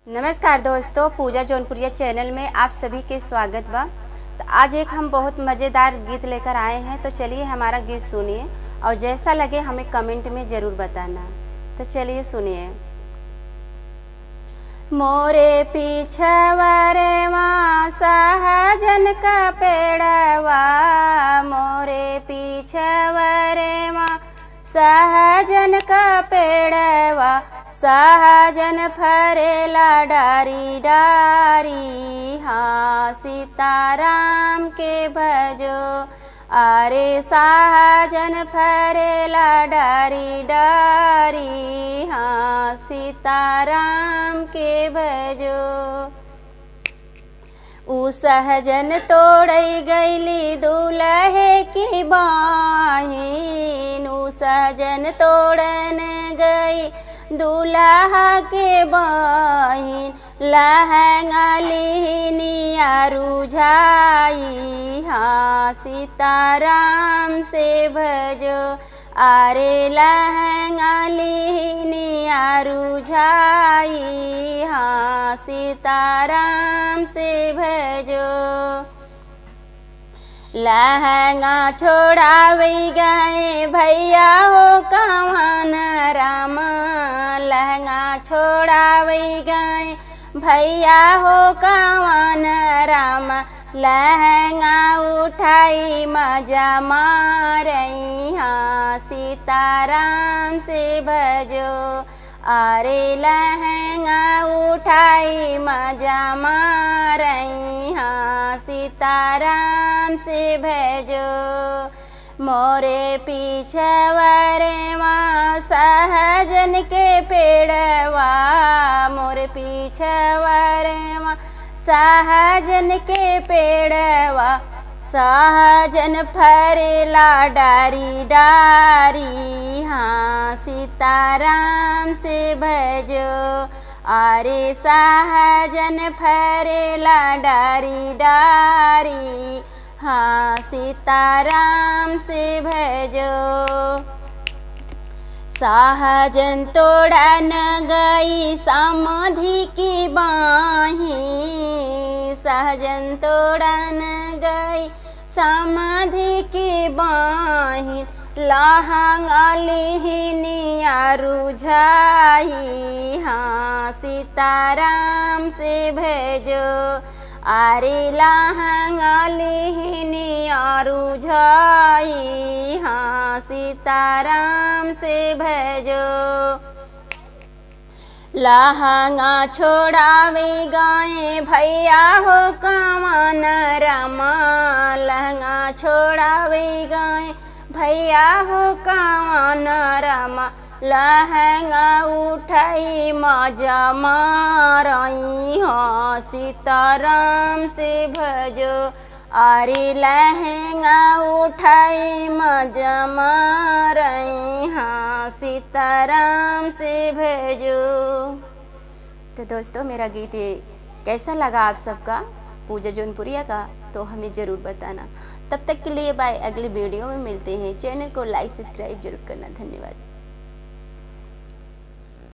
नमस्कार दोस्तों, पूजा जौनपुरिया चैनल में आप सभी के स्वागत बा। तो आज एक हम बहुत मज़ेदार गीत लेकर आए हैं, तो चलिए हमारा गीत सुनिए और जैसा लगे हमें कमेंट में ज़रूर बताना। तो चलिए सुनिए। मोरे पीछवरवा सहजन का पेड़वा, मोरे पीछवरवा सहजन का पेड़वा, सहजन फरेला डारी डारी। हाँ सीताराम के भजो, अरे सहजन फरेला डारी डारी। हाँ सीताराम के भजो। ऊ सहजन तोड़ई गईली दूल्हे की बाहिन, ऊ सहजन तोड़न गई दूल्हा के बाहिन। लहंगा लिहनिया रुझाई, हाँ सीताराम से भजो, अरे लहंगा लिहनिया रुझाई। हाँ सीताराम से भजो। लहंगा छोड़ावी गए भैया हो कवन रामा, लहंगा छोड़ावी गए भैया हो कवन रामा। लहंगा उठाई मजा मारई, हाँ सीताराम से भजो, अरे लहंगा उठाई मजा मारई। हाँ सीताराम से भजो। मोरे पीछवरवा सहजन के पेड़वा, मोरे पीछवरवा सहजन के पेड़वा, सहजन फरेला डारी डारी। हाँ सीताराम से भजो, अरे सहजन फरेला डारी डारी। हाँ सीताराम से भजो। सहजन तोड़न गई समाधि की बाही, सहजन तोड़न गई समाधि की बाही। लहंगा लिहनिया रुझाई, हाँ सीताराम से भजो, अरे लहंगा लिहनिया रुझाई। हाँ सीताराम से भजो। लहंगा छोड़ावे गए भैया हो कवन रामा, लहंगा छोड़ावे गए भैया हो कवन रामा। लहंगा उठाई मजा मारई, हाँ सीताराम से भजो, अरे लहंगा उठाई मजा मारई। हाँ सीताराम से भजो। तो दोस्तों, मेरा गीत ये कैसा लगा आप सबका, पूजा जौनपुरिया का, तो हमें ज़रूर बताना। तब तक के लिए बाय, अगले वीडियो में मिलते हैं। चैनल को लाइक सब्सक्राइब जरूर करना। धन्यवाद।